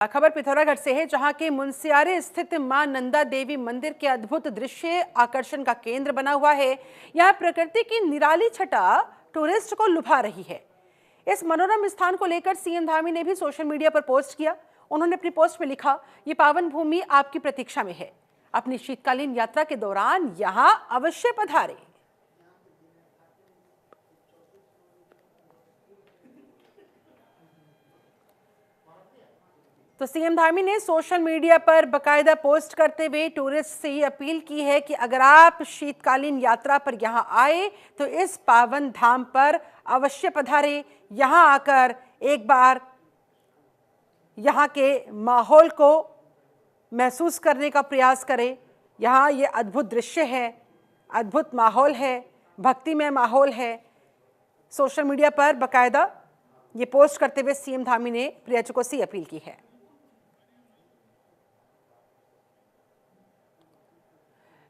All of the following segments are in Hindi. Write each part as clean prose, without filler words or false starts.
खबर पिथौरागढ़ से है, जहां के मुनस्यारी स्थित मां नंदा देवी मंदिर के अद्भुत दृश्य आकर्षण का केंद्र बना हुआ है। यहां प्रकृति की निराली छटा टूरिस्ट को लुभा रही है। इस मनोरम स्थान को लेकर सीएम धामी ने भी सोशल मीडिया पर पोस्ट किया। उन्होंने अपनी पोस्ट में लिखा, ये पावन भूमि आपकी प्रतीक्षा में है। अपनी शीतकालीन यात्रा के दौरान यहां अवश्य पधारें। तो सीएम धामी ने सोशल मीडिया पर बकायदा पोस्ट करते हुए टूरिस्ट से ये अपील की है कि अगर आप शीतकालीन यात्रा पर यहां आए तो इस पावन धाम पर अवश्य पधारें। यहां आकर एक बार यहां के माहौल को महसूस करने का प्रयास करें। यहां ये अद्भुत दृश्य है, अद्भुत माहौल है, भक्तिमय माहौल है। सोशल मीडिया पर बकायदा ये पोस्ट करते हुए सीएम धामी ने पर्यटकों से अपील की है।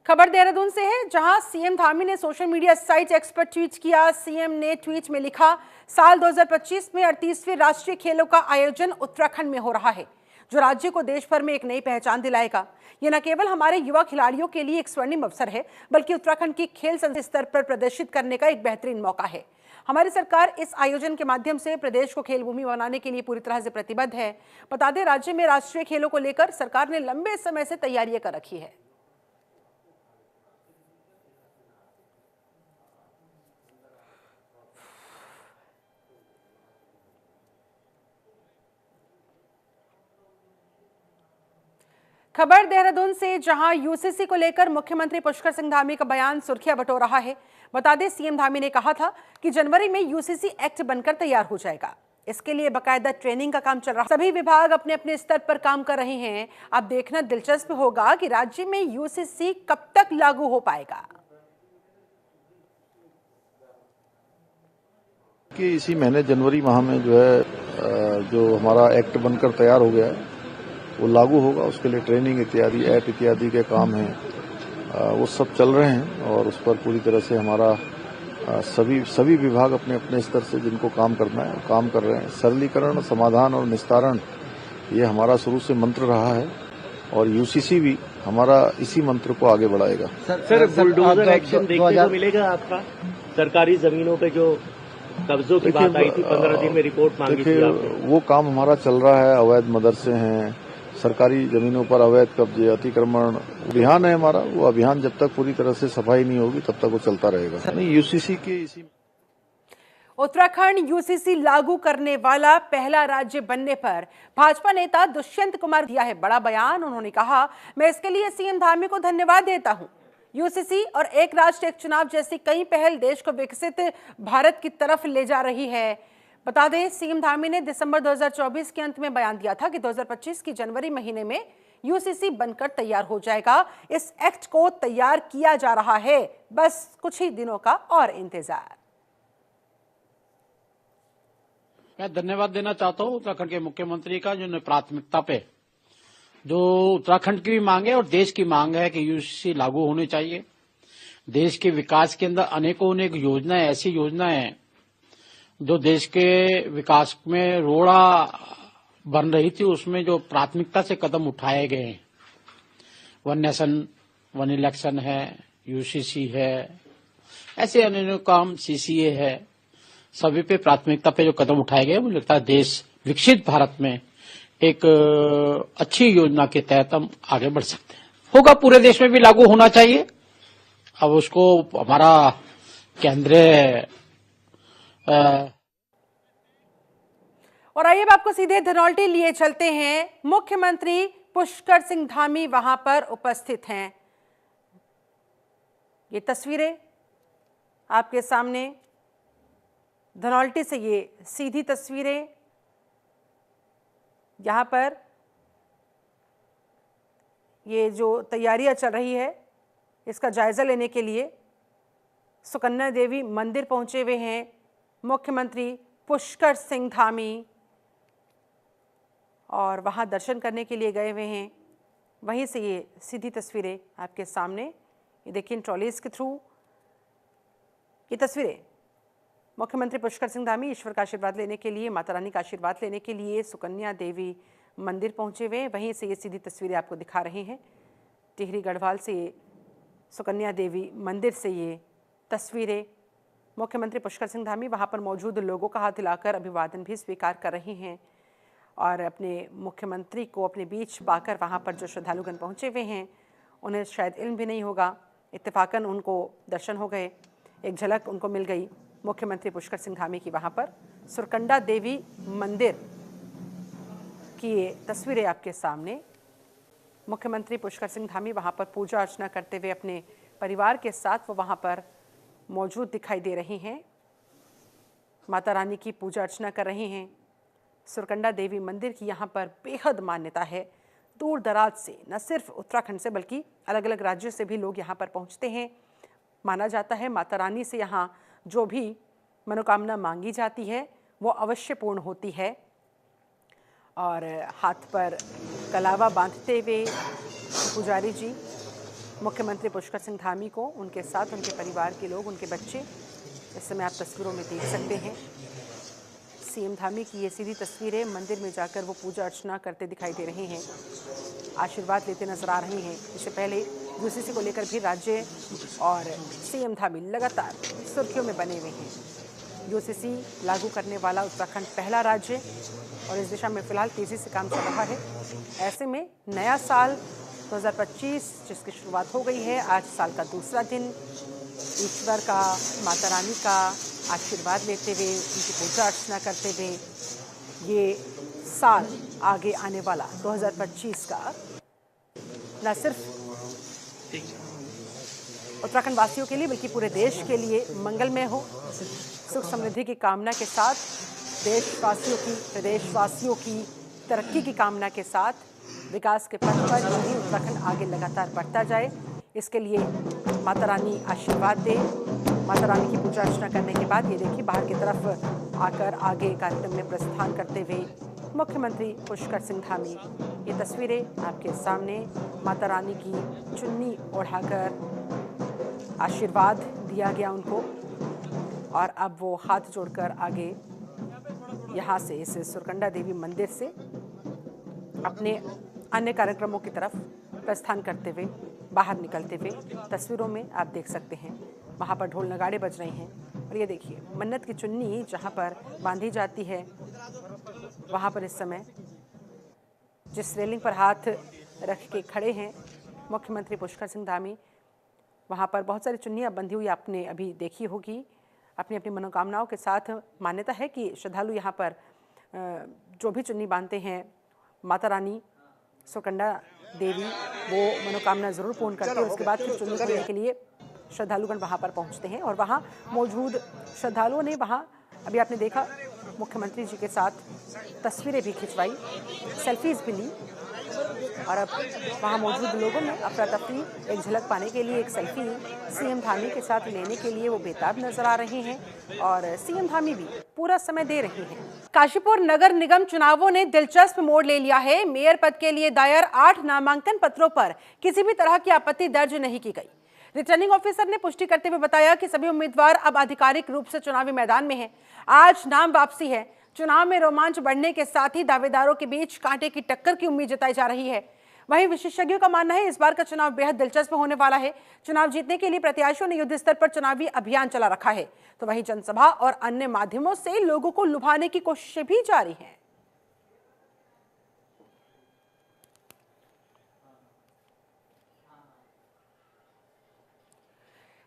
खबर देहरादून से है, जहां सीएम धामी ने सोशल मीडिया साइट एक्स पर ट्वीट किया। सीएम ने ट्वीट में लिखा, साल 2025 में 38वें राष्ट्रीय खेलों का आयोजन उत्तराखंड में हो रहा है, जो राज्य को देश भर में एक नई पहचान दिलाएगा। यह न केवल हमारे युवा खिलाड़ियों के लिए एक स्वर्णिम अवसर है, बल्कि उत्तराखंड की खेल स्तर पर प्रदर्शित करने का एक बेहतरीन मौका है। हमारी सरकार इस आयोजन के माध्यम से प्रदेश को खेल भूमि बनाने के लिए पूरी तरह से प्रतिबद्ध है। बता दें, राज्य में राष्ट्रीय खेलों को लेकर सरकार ने लंबे समय से तैयारियां कर रखी है। खबर देहरादून से, जहां यूसीसी को लेकर मुख्यमंत्री पुष्कर सिंह धामी का बयान सुर्खियां बटोर रहा है। बता दें, सीएम धामी ने कहा था कि जनवरी में यूसीसी एक्ट बनकर तैयार हो जाएगा। इसके लिए बकायदा ट्रेनिंग का काम चल रहा है। सभी विभाग अपने अपने स्तर पर काम कर रहे हैं। अब देखना दिलचस्प होगा कि राज्य में यूसीसी कब तक लागू हो पाएगा। कि इसी महीने जनवरी माह में जो हमारा एक्ट बनकर तैयार हो गया है वो लागू होगा। उसके लिए ट्रेनिंग इत्यादि ऐप इत्यादि के काम हैं, वो सब चल रहे हैं और उस पर पूरी तरह से हमारा सभी विभाग अपने अपने स्तर से जिनको काम करना है काम कर रहे हैं। सरलीकरण, समाधान और निस्तारण, ये हमारा शुरू से मंत्र रहा है और यूसीसी भी हमारा इसी मंत्र को आगे बढ़ाएगा। सर बुलडोजर एक्शन देखने को मिलेगा आपका? सरकारी जमीनों पे जो कब्जों की बात आई थी, 15 दिन में रिपोर्ट मांगी थी आपने। वो काम हमारा चल रहा है। अवैध मदरसे हैं, सरकारी जमीनों पर अवैध कब्जे, अतिक्रमण अभियान है हमारा। वो अभियान जब तक पूरी तरह से सफाई नहीं होगी तब तक वो चलता रहेगा। नहीं, यूसीसी के इसी उत्तराखंड यूसीसी लागू करने वाला पहला राज्य बनने पर भाजपा नेता दुष्यंत कुमार दिया है बड़ा बयान। उन्होंने कहा, मैं इसके लिए सीएम धामी को धन्यवाद देता हूं। यूसीसी और एक राष्ट्र एक चुनाव जैसी कई पहल देश को विकसित भारत की तरफ ले जा रही है। बता दें, सीएम धामी ने दिसंबर 2024 के अंत में बयान दिया था कि 2025 की जनवरी महीने में यूसीसी बनकर तैयार हो जाएगा। इस एक्ट को तैयार किया जा रहा है, बस कुछ ही दिनों का और इंतजार। मैं धन्यवाद देना चाहता हूं उत्तराखंड के मुख्यमंत्री का, जिन्होंने प्राथमिकता पे जो उत्तराखंड की भी मांग है और देश की मांग है कि यूसीसी लागू होनी चाहिए। देश के विकास के अंदर अनेकों अनेक योजनाएं, ऐसी योजनाएं हैं जो देश के विकास में रोड़ा बन रही थी, उसमें जो प्राथमिकता से कदम उठाए गए हैं, वन नेशन वन इलेक्शन है, यूसीसी है, ऐसे अनेक काम, सीसीए है, सभी पे प्राथमिकता पे जो कदम उठाए गए, मुझे लगता है देश विकसित भारत में एक अच्छी योजना के तहत हम आगे बढ़ सकते हैं। होगा, पूरे देश में भी लागू होना चाहिए। अब उसको हमारा केंद्रीय और आइए अब आपको सीधे धनौल्टी लिए चलते हैं। मुख्यमंत्री पुष्कर सिंह धामी वहां पर उपस्थित हैं। ये तस्वीरें आपके सामने धनौल्टी से, ये सीधी तस्वीरें। यहां पर ये जो तैयारियां चल रही है, इसका जायजा लेने के लिए सुकन्या देवी मंदिर पहुंचे हुए हैं मुख्यमंत्री पुष्कर सिंह धामी, और वहां दर्शन करने के लिए गए हुए हैं। वहीं से ये सीधी तस्वीरें आपके सामने, ये देखिए ट्रॉलीज के थ्रू ये तस्वीरें मुख्यमंत्री पुष्कर सिंह धामी ईश्वर का आशीर्वाद लेने के लिए, माता रानी का आशीर्वाद लेने के लिए सुकन्या देवी मंदिर पहुंचे हुए, वहीं से ये सीधी तस्वीरें आपको दिखा रहे हैं। टिहरी गढ़वाल से सुकन्या देवी मंदिर से ये तस्वीरें। मुख्यमंत्री पुष्कर सिंह धामी वहां पर मौजूद लोगों का हाथ हिलाकर अभिवादन भी स्वीकार कर रही हैं और अपने मुख्यमंत्री को अपने बीच पाकर वहां पर जो श्रद्धालुगण पहुंचे हुए हैं उन्हें शायद इल्म भी नहीं होगा, इत्तेफाकन उनको दर्शन हो गए, एक झलक उनको मिल गई मुख्यमंत्री पुष्कर सिंह धामी की वहां पर सुरकंडा देवी मंदिर की ये तस्वीरें आपके सामने। मुख्यमंत्री पुष्कर सिंह धामी वहां पर पूजा अर्चना करते हुए अपने परिवार के साथ वो वहां पर मौजूद दिखाई दे रही हैं, माता रानी की पूजा अर्चना कर रही हैं। सुरकंडा देवी मंदिर की यहाँ पर बेहद मान्यता है। दूर दराज से, न सिर्फ उत्तराखंड से बल्कि अलग अलग राज्यों से भी लोग यहाँ पर पहुँचते हैं। माना जाता है माता रानी से यहाँ जो भी मनोकामना मांगी जाती है वो अवश्य पूर्ण होती है। और हाथ पर कलावा बांधते हुए पुजारी जी मुख्यमंत्री पुष्कर सिंह धामी को, उनके साथ उनके परिवार के लोग, उनके बच्चे, इस समय आप तस्वीरों में देख सकते हैं। सीएम धामी की ये सीधी तस्वीरें, मंदिर में जाकर वो पूजा अर्चना करते दिखाई दे रहे हैं, आशीर्वाद लेते नजर आ रहे हैं। इससे पहले यूसीसी को लेकर भी राज्य और सीएम धामी लगातार सुर्खियों में बने हुए हैं। यूसीसी लागू करने वाला उत्तराखंड पहला राज्य और इस दिशा में फिलहाल तेजी से काम चल रहा है। ऐसे में नया साल 2025 जिसकी शुरुआत हो गई है, आज साल का दूसरा दिन, ईश्वर का, माता रानी का आशीर्वाद लेते हुए, उनकी पूजा अर्चना करते हुए ये साल आगे आने वाला 2025 का न सिर्फ उत्तराखंड वासियों के लिए बल्कि पूरे देश के लिए मंगलमय हो। सुख समृद्धि की कामना के साथ, देशवासियों की, प्रदेशवासियों की तरक्की की कामना के साथ विकास के पथ पर यही उत्तराखंड आगे लगातार बढ़ता जाए, इसके लिए माता रानी आशीर्वाद दे। माता रानी की पूजा अर्चना करने के बाद ये देखिए बाहर की तरफ आकर आगे कार्यक्रम में प्रस्थान करते हुए मुख्यमंत्री पुष्कर सिंह धामी। ये तस्वीरें आपके सामने, माता रानी की चुन्नी ओढ़ाकर आशीर्वाद दिया गया उनको और अब वो हाथ जोड़कर आगे यहाँ से, इस सुरकंडा देवी मंदिर से अपने अन्य कार्यक्रमों की तरफ प्रस्थान करते हुए, बाहर निकलते हुए तस्वीरों में आप देख सकते हैं। वहाँ पर ढोल नगाड़े बज रहे हैं और ये देखिए मन्नत की चुन्नी जहाँ पर बांधी जाती है, वहाँ पर इस समय जिस रेलिंग पर हाथ रख के खड़े हैं मुख्यमंत्री पुष्कर सिंह धामी, वहाँ पर बहुत सारी चुन्नियाँ बंधी हुई आपने अभी देखी होगी। अपनी अपनी मनोकामनाओं के साथ मान्यता है कि श्रद्धालु यहाँ पर जो भी चुन्नी बांधते हैं, माता रानी सुरकंडा देवी वो मनोकामना ज़रूर पूर्ण करते हैं। उसके बाद फिर चुन्नी खोलने के लिए श्रद्धालुगण वहाँ पर पहुँचते हैं और वहाँ मौजूद श्रद्धालुओं ने वहाँ अभी आपने देखा मुख्यमंत्री जी के साथ तस्वीरें भी खिंचवाई, सेल्फीज भी ली और अब वहाँ मौजूद लोगों में अफरा तफरी, एक झलक पाने के लिए एक सेल्फी सीएम धामी के साथ लेने के लिए वो बेताब नजर आ रहे हैं और सीएम धामी भी पूरा समय दे रही हैं। काशीपुर नगर निगम चुनावों ने दिलचस्प मोड़ ले लिया है। मेयर पद के लिए दायर 8 नामांकन पत्रों पर किसी भी तरह की आपत्ति दर्ज नहीं की गई। रिटर्निंग ऑफिसर ने पुष्टि करते हुए बताया कि सभी उम्मीदवार अब आधिकारिक रूप से चुनावी मैदान में हैं। आज नाम वापसी है। चुनाव में रोमांच बढ़ने के साथ ही दावेदारों के बीच कांटे की टक्कर की उम्मीद जताई जा रही है। वहीं विशेषज्ञों का मानना है इस बार का चुनाव बेहद दिलचस्प होने वाला है। चुनाव जीतने के लिए प्रत्याशियों ने युद्ध स्तर पर चुनावी अभियान चला रखा है, तो वहीं जनसभा और अन्य माध्यमों से लोगों को लुभाने की कोशिशें भी जारी हैं।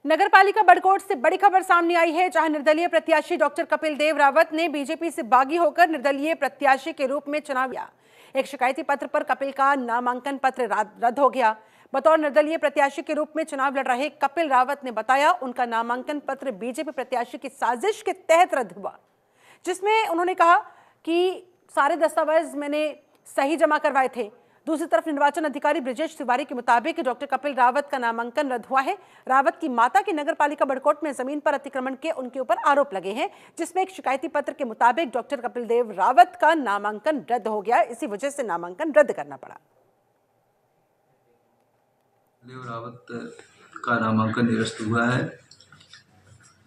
नगरपालिका बड़कोट से बड़ी खबर सामने आई है, जहां निर्दलीय प्रत्याशी डॉक्टर कपिल देव रावत ने बीजेपी से बागी होकर निर्दलीय प्रत्याशी के रूप में चुनाव लिया। एक शिकायती पत्र पर कपिल का नामांकन पत्र रद्द हो गया। बतौर निर्दलीय प्रत्याशी के रूप में चुनाव लड़ रहे कपिल रावत ने बताया उनका नामांकन पत्र बीजेपी प्रत्याशी की साजिश के तहत रद्द हुआ, जिसमें उन्होंने कहा कि सारे दस्तावेज मैंने सही जमा करवाए थे। दूसरी तरफ निर्वाचन अधिकारी ब्रिजेश तिवारी के मुताबिक डॉक्टर कपिल रावत का नामांकन रद्द हुआ है। रावत की माता की नगरपालिका बड़कोट में जमीन पर अतिक्रमण के उनके ऊपर आरोप लगे हैं, जिसमें एक शिकायती पत्र के मुताबिक डॉक्टर कपिल देव रावत का नामांकन रद्द हो गया। इसी वजह से नामांकन रद्द करना पड़ा। देव रावत का नामांकन निरस्त हुआ है।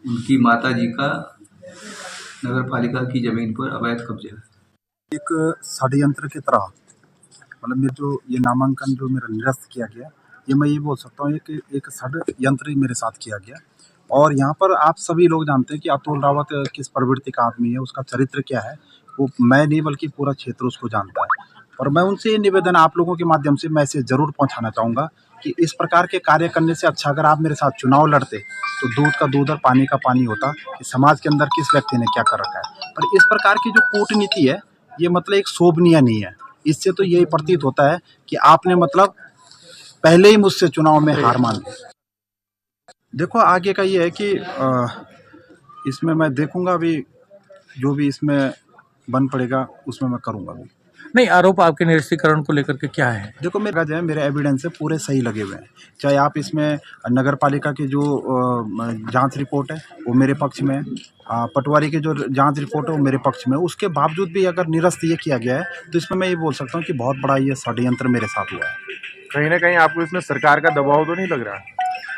उनकी माता जी का नगरपालिका की जमीन पर अवैध कब्जा है। एक षड्यंत्र की तरह मतलब मेरे जो ये नामांकन जो मेरा निरस्त किया गया, ये मैं ये बोल सकता हूँ कि एक षड्यंत्र ही मेरे साथ किया गया। और यहाँ पर आप सभी लोग जानते हैं कि अतुल रावत किस प्रवृत्ति का आदमी है, उसका चरित्र क्या है, वो मैं नहीं बल्कि पूरा क्षेत्र उसको जानता है। और मैं उनसे ये निवेदन आप लोगों के माध्यम से मैसेज ज़रूर पहुँचाना चाहूँगा कि इस प्रकार के कार्य करने से अच्छा अगर आप मेरे साथ चुनाव लड़ते तो दूध का दूध और पानी का पानी होता कि समाज के अंदर किस व्यक्ति ने क्या कर रखा है। पर इस प्रकार की जो कूटनीति है, ये मतलब एक शोभनीय नहीं है। इससे तो यही प्रतीत होता है कि आपने मतलब पहले ही मुझसे चुनाव में हार मान ली। देखो आगे का ये है कि इसमें मैं देखूंगा, अभी जो भी इसमें बन पड़ेगा उसमें मैं करूंगा भी। नहीं, आरोप आपके निरस्तीकरण को लेकर के क्या है? देखो मेरा जो है, मेरे एविडेंस है पूरे सही लगे हुए हैं। चाहे आप इसमें नगर पालिका की जो जांच रिपोर्ट है वो मेरे पक्ष में है, पटवारी की जो जांच रिपोर्ट है वो मेरे पक्ष में है। उसके बावजूद भी अगर निरस्त ये किया गया है तो इसमें मैं ये बोल सकता हूँ कि बहुत बड़ा ये षड्यंत्र मेरे साथ हुआ है। कहीं ना कहीं आपको इसमें सरकार का दबाव तो नहीं लग रहा?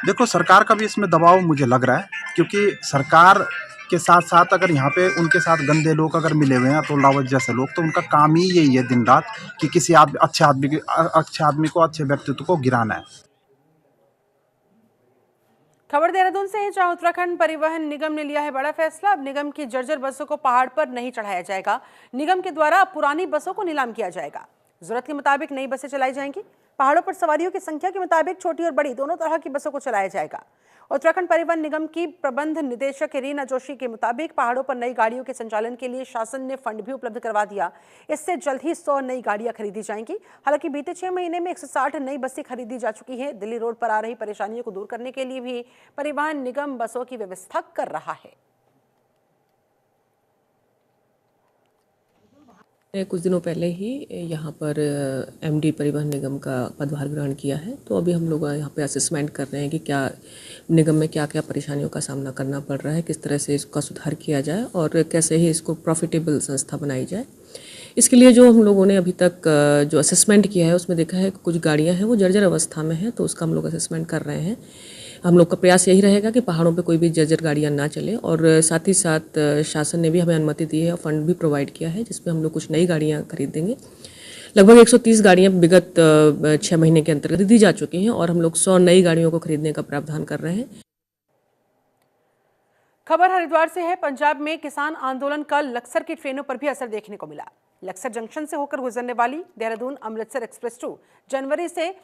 देखो सरकार का भी इसमें दबाव मुझे लग रहा है, क्योंकि सरकार के साथ साथ अगर यहाँ पे उनके साथ गंदे लोग अगर मिले हुए हैं, अतुल रावत जैसे लोग, तो उनका काम ही यही है दिन रात कि किसी अच्छे आदमी को, अच्छे व्यक्तित्व को गिराना है। खबर देहरादून से है, जहां उत्तराखंड परिवहन निगम ने लिया है बड़ा फैसला। अब निगम की जर्जर बसों को पहाड़ पर नहीं चढ़ाया जाएगा। निगम के द्वारा अब पुरानी बसों को नीलाम किया जाएगा। जरूरत के मुताबिक नई बसें चलाई जाएंगी। पहाड़ों पर सवारियों की संख्या के मुताबिक छोटी और बड़ी दोनों तरह की बसों को चलाया जाएगा। उत्तराखंड परिवहन निगम की प्रबंध निदेशक रीना जोशी के मुताबिक पहाड़ों पर नई गाड़ियों के संचालन के लिए शासन ने फंड भी उपलब्ध करवा दिया। इससे जल्द ही 100 नई गाड़ियां खरीदी जाएंगी। हालांकि बीते 6 महीने में 160 नई बसें खरीदी जा चुकी हैं। दिल्ली रोड पर आ रही परेशानियों को दूर करने के लिए भी परिवहन निगम बसों की व्यवस्था कर रहा है। कुछ दिनों पहले ही यहाँ पर एमडी परिवहन निगम का पदभार ग्रहण किया है, तो अभी हम लोग यहाँ पे असेसमेंट कर रहे हैं कि क्या निगम में क्या क्या परेशानियों का सामना करना पड़ रहा है, किस तरह से इसका सुधार किया जाए और कैसे ही इसको प्रॉफिटेबल संस्था बनाई जाए। इसके लिए जो हम लोगों ने अभी तक जो असेसमेंट किया है उसमें देखा है कि कुछ गाड़ियाँ हैं वो जर्जर अवस्था में हैं, तो उसका हम लोग असेसमेंट कर रहे हैं। हम लोग का प्रयास यही रहेगा कि पहाड़ों पे कोई भी जर्जर गाड़ियाँ ना चले, और साथ ही साथ शासन ने भी हमें अनुमति दी है और फंड भी प्रोवाइड किया है, जिसमें हम लोग कुछ नई गाड़ियाँ खरीदेंगे। लगभग 130 गाड़ियाँ विगत 6 महीने के अंतर्गत दी जा चुकी हैं और हम लोग 100 नई गाड़ियों को खरीदने का प्रावधान कर रहे हैं। खबर हरिद्वार से है। पंजाब में किसान आंदोलन का लक्सर की ट्रेनों पर भी असर देखने को मिला। लक्सर जंक्शन से होकर गुजरने वाली देहरादून अमृतसर एक्सप्रेस 2 जनवरी से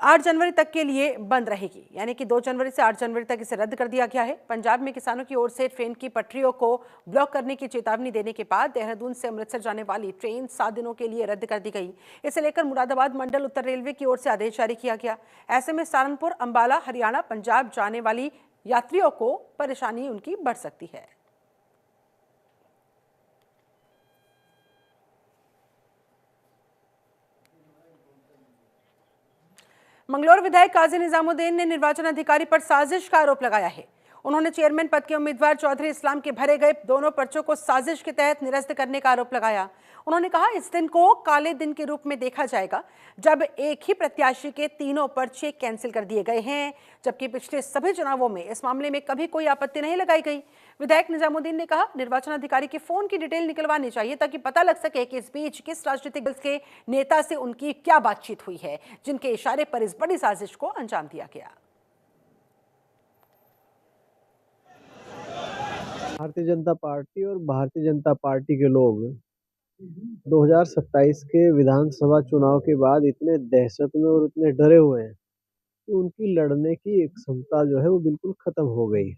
8 जनवरी तक के लिए बंद रहेगी, यानी कि 2 जनवरी से 8 जनवरी तक इसे रद्द कर दिया गया है। पंजाब में किसानों की ओर से ट्रेन की पटरियों को ब्लॉक करने की चेतावनी देने के बाद देहरादून से अमृतसर जाने वाली ट्रेन 7 दिनों के लिए रद्द कर दी गई। इसे लेकर मुरादाबाद मंडल उत्तर रेलवे की ओर से आदेश जारी किया गया। ऐसे में सहारनपुर, अंबाला, हरियाणा, पंजाब जाने वाली यात्रियों को परेशानी उनकी बढ़ सकती है। मंगलौर विधायक काजी निजामुद्दीन ने निर्वाचन अधिकारी पर साजिश का आरोप लगाया है। उन्होंने चेयरमैन पद के उम्मीदवार चौधरी इस्लाम के भरे गए दोनों पर्चों को साजिश के तहत निरस्त करने का आरोप लगाया। उन्होंने कहा, इस दिन को काले दिन के रूप में देखा जाएगा जब एक ही प्रत्याशी के तीनों पर्चे कैंसिल कर दिए गए हैं, जबकि पिछले सभी चुनावों में इस मामले में कभी कोई आपत्ति नहीं लगाई गई। विधायक निजामुद्दीन ने कहा, निर्वाचन अधिकारी के फोन की डिटेल निकलवानी चाहिए ताकि पता लग सके कि इस बीच किस राजनीतिक दल के नेता से उनकी क्या बातचीत हुई है, जिनके इशारे पर इस बड़ी साजिश को अंजाम दिया गया। भारतीय जनता पार्टी और भारतीय जनता पार्टी के लोग 2027 के विधानसभा चुनाव के बाद इतने दहशत में और इतने डरे हुए हैं कि उनकी लड़ने की एक क्षमता जो है वो बिल्कुल खत्म हो गई है।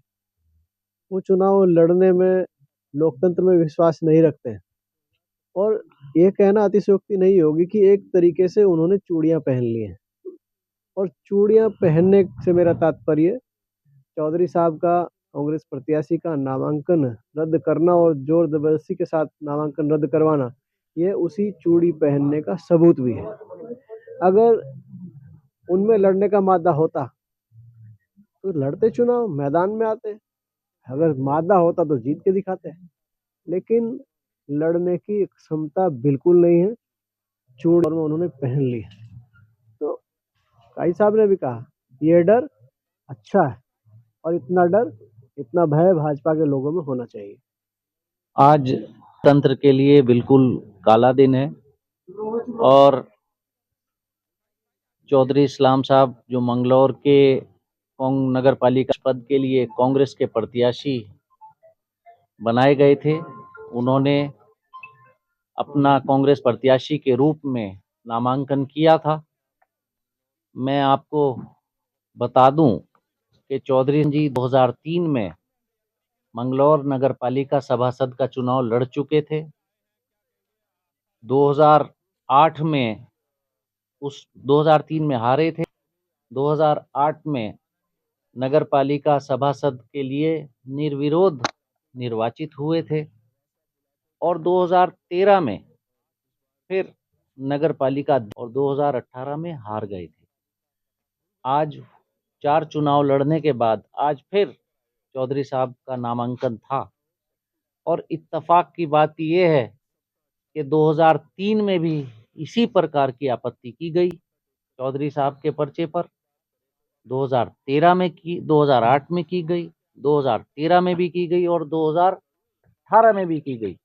वो चुनाव लड़ने में, लोकतंत्र में विश्वास नहीं रखते हैं। और ये कहना अतिशयोक्ति नहीं होगी कि एक तरीके से उन्होंने चूड़ियां पहन ली हैं, और चूड़ियां पहनने से मेरा तात्पर्य चौधरी साहब का कांग्रेस प्रत्याशी का नामांकन रद्द करना और जोर जबरदस्ती के साथ नामांकन रद्द करवाना, ये उसी चूड़ी पहनने का सबूत भी है। अगर उनमें लड़ने का मादा होता तो लड़ते, चुनाव मैदान में आते। अगर मादा होता तो जीत के दिखाते, लेकिन लड़ने की क्षमता बिल्कुल नहीं है। चूड़ी में उन्होंने पहन ली है। तो काई साहब ने भी कहा, ये डर अच्छा है और इतना डर, इतना भय भाजपा के लोगों में होना चाहिए। आज तंत्र के लिए बिल्कुल काला दिन है और चौधरी इस्लाम साहब जो मंगलौर के नगर पालिका पद के लिए कांग्रेस के प्रत्याशी बनाए गए थे, उन्होंने अपना कांग्रेस प्रत्याशी के रूप में नामांकन किया था। मैं आपको बता दूं कि चौधरी जी 2003 में मंगलौर नगर पालिका सभासद का चुनाव लड़ चुके थे। 2008 में 2003 में हारे थे। 2008 में नगर पालिका सभासद के लिए निर्विरोध निर्वाचित हुए थे और 2013 में फिर नगर पालिका और 2018 में हार गए थे। आज 4 चुनाव लड़ने के बाद आज फिर चौधरी साहब का नामांकन था और इत्तेफाक की बात यह है कि 2003 में भी इसी प्रकार की आपत्ति की गई चौधरी साहब के पर्चे पर। 2013 में की, 2008 में की गई, 2013 में भी की गई और 2018 में भी की गई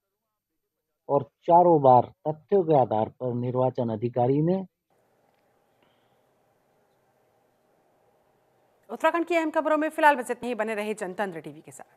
और चारों बार तथ्यों के आधार पर निर्वाचन अधिकारी ने। उत्तराखंड की अहम खबरों में फिलहाल बस इतना ही। बने रहे जनतंत्र टीवी के साथ।